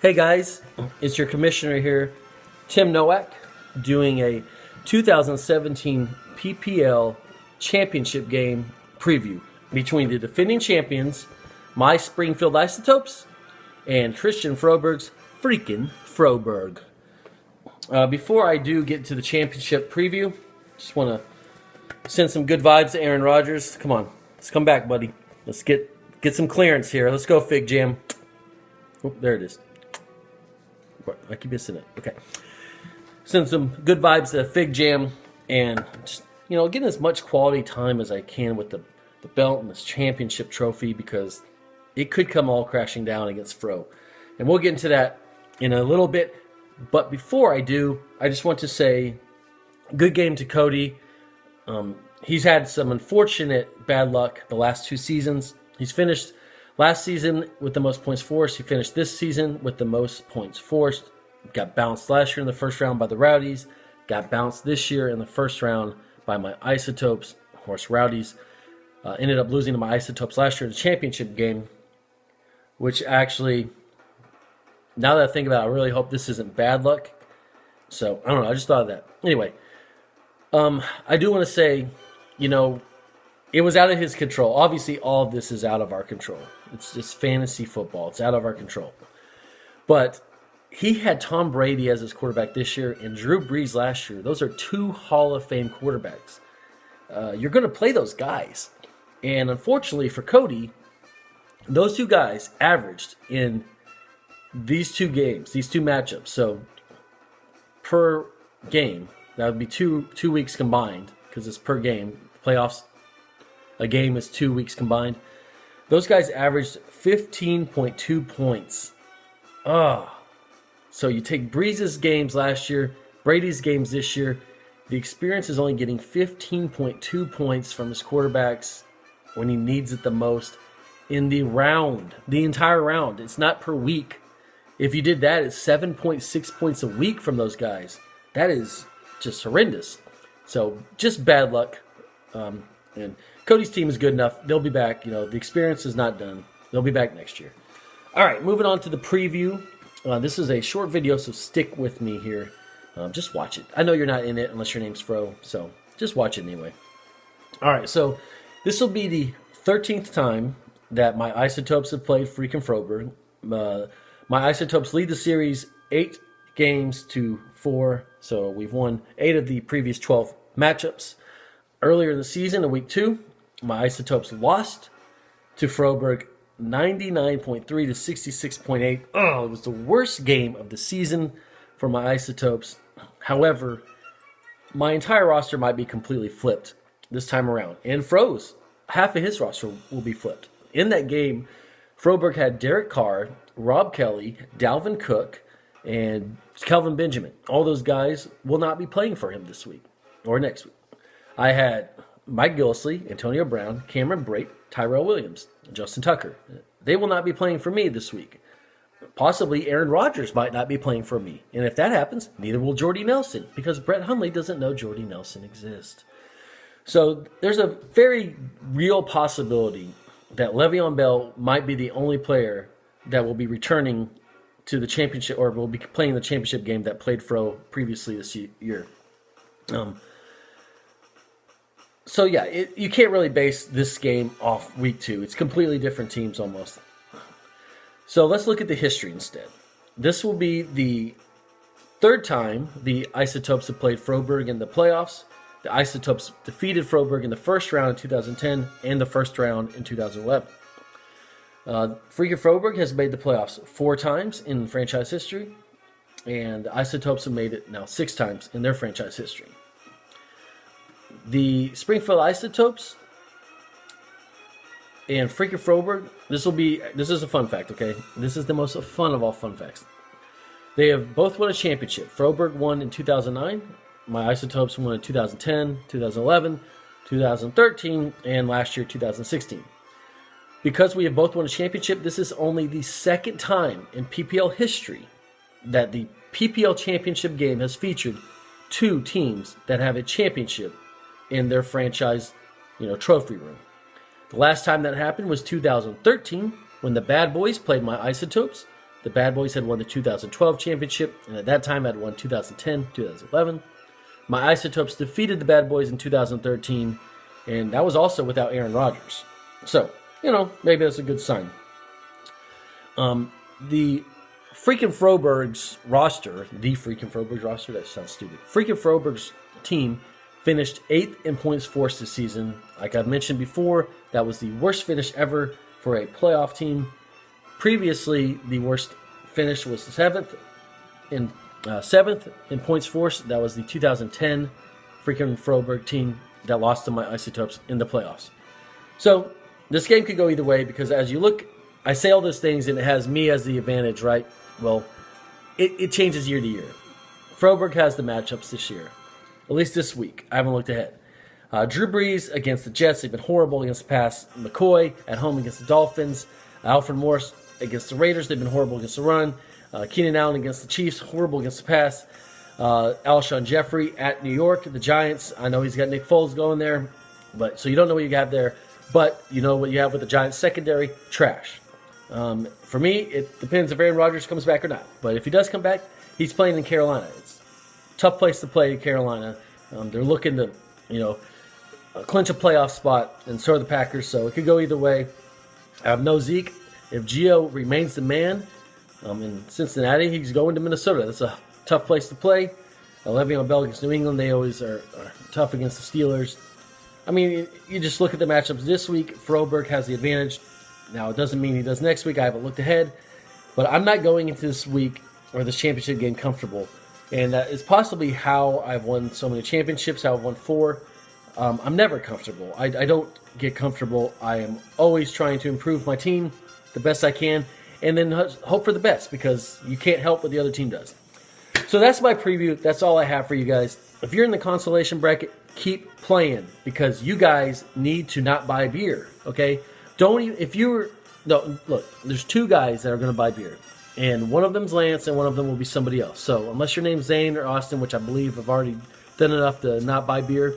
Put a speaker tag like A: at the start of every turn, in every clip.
A: Hey guys, it's your commissioner here, Tim Nowak, doing a 2017 PPL championship game preview between the defending champions, my Springfield Isotopes, and Christian Froberg's freaking Froberg. Before I do get to the championship preview, just want to send some good vibes to Aaron Rodgers. Come on, let's come back, buddy. Let's get some clearance here. Let's go, Fig Jam. Oh, there it is. I keep missing it. Okay. Send some good vibes to Fig Jam and just, getting as much quality time as I can with the belt and this championship trophy because it could come all crashing down against Fro. And we'll get into that in a little bit. But before I do, I just want to say good game to Cody. He's had some unfortunate bad luck the last two seasons. He's finished last season with the most points forced. He finished this season with the most points forced. Got bounced last year in the first round by the Rowdies. Got bounced this year in the first round by my Isotopes. Of course, Rowdies ended up losing to my Isotopes last year in the championship game, which actually, now that I think about it, I really hope this isn't bad luck. So, I don't know. I just thought of that. Anyway, I do want to say, it was out of his control. Obviously, all of this is out of our control. It's just fantasy football. It's out of our control. But he had Tom Brady as his quarterback this year and Drew Brees last year. Those are two Hall of Fame quarterbacks. You're going to play those guys. And unfortunately for Cody, those two guys averaged in these two games, these two matchups. So per game, that would be two weeks combined because it's per game. Playoffs, a game is 2 weeks combined. Those guys averaged 15.2 points. So you take Breeze's games last year, Brady's games this year. The experience is only getting 15.2 points from his quarterbacks when he needs it the most in the round, the entire round. It's not per week. If you did that, it's 7.6 points a week from those guys. That is just horrendous. So just bad luck. And Cody's team is good enough. They'll be back. The experience is not done. They'll be back next year. All right, moving on to the preview. This is a short video, so stick with me here. Just watch it. I know you're not in it unless your name's Fro, so just watch it anyway. All right, so this will be the 13th time that my Isotopes have played freaking Froberg. My Isotopes lead the series 8 games to 4, so we've won 8 of the previous 12 matchups. Earlier in the season, in week 2, my Isotopes lost to Froberg 99.3 to 66.8. Oh, it was the worst game of the season for my Isotopes. However, my entire roster might be completely flipped this time around. And Fro's, half of his roster will be flipped. In that game, Froberg had Derek Carr, Rob Kelly, Dalvin Cook, and Kelvin Benjamin. All those guys will not be playing for him this week or next week. I had Mike Gillisley, Antonio Brown, Cameron Brate, Tyrell Williams, and Justin Tucker. They will not be playing for me this week. Possibly Aaron Rodgers might not be playing for me. And if that happens, neither will Jordy Nelson because Brett Hundley doesn't know Jordy Nelson exists. So there's a very real possibility that Le'Veon Bell might be the only player that will be returning to the championship or will be playing the championship game that played Fro previously this year. So yeah, you can't really base this game off week 2. It's completely different teams almost. So let's look at the history instead. This will be the 3rd time the Isotopes have played Froberg in the playoffs. The Isotopes defeated Froberg in the first round in 2010 and the first round in 2011. Freaking Froberg has made the playoffs 4 times in franchise history, and the Isotopes have made it now 6 times in their franchise history. The Springfield Isotopes and freaking Froberg, this is a fun fact, okay? This is the most fun of all fun facts. They have both won a championship. Froberg won in 2009. My Isotopes won in 2010, 2011, 2013, and last year, 2016. Because we have both won a championship, this is only the 2nd time in PPL history that the PPL championship game has featured 2 teams that have a championship in their franchise, trophy room. The last time that happened was 2013 when the Bad Boys played my Isotopes The Bad Boys had won the 2012 championship, and at that time had won 2010, 2011. My Isotopes defeated the Bad Boys in 2013, and that was also without Aaron Rodgers. So, maybe that's a good sign. The Freaking Froberg's roster, that sounds stupid. Freaking Froberg's team finished 8th in points forced this season. Like I've mentioned before, that was the worst finish ever for a playoff team. Previously, the worst finish was the 7th in points forced. That was the 2010 Freaking Froberg team that lost to my Isotopes in the playoffs. So this game could go either way because as you look, I say all those things and it has me as the advantage, right? Well, it changes year to year. Froberg has the matchups this year, at least this week. I haven't looked ahead. Drew Brees against the Jets. They've been horrible against the pass. McCoy at home against the Dolphins. Alfred Morris against the Raiders. They've been horrible against the run. Keenan Allen against the Chiefs. Horrible against the pass. Alshon Jeffrey at New York. The Giants. I know he's got Nick Foles going there. So you don't know what you have there. But you know what you have with the Giants secondary. Trash. For me, it depends if Aaron Rodgers comes back or not. But if he does come back, he's playing in Carolina. It's a tough place to play in Carolina. They're looking to, clinch a playoff spot, and so are the Packers. So it could go either way. I have no Zeke. If Gio remains the man in Cincinnati, he's going to Minnesota. That's a tough place to play. Le'Veon Bell against New England, they always are tough against the Steelers. I mean, you just look at the matchups this week. Froberg has the advantage. Now, it doesn't mean he does next week. I haven't looked ahead. But I'm not going into this week or this championship game comfortable. And that is possibly how I've won so many championships, how I've won 4. I'm never comfortable. I don't get comfortable. I am always trying to improve my team the best I can and then hope for the best because you can't help what the other team does. So that's my preview. That's all I have for you guys. If you're in the consolation bracket, keep playing because you guys need to not buy beer, okay? Look, there's 2 guys that are going to buy beer. And one of them's Lance and one of them will be somebody else. So unless your name's Zane or Austin, which I believe have already done enough to not buy beer,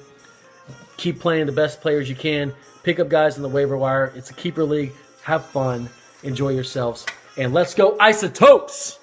A: keep playing the best players you can. Pick up guys on the waiver wire. It's a keeper league. Have fun. Enjoy yourselves. And let's go Isotopes!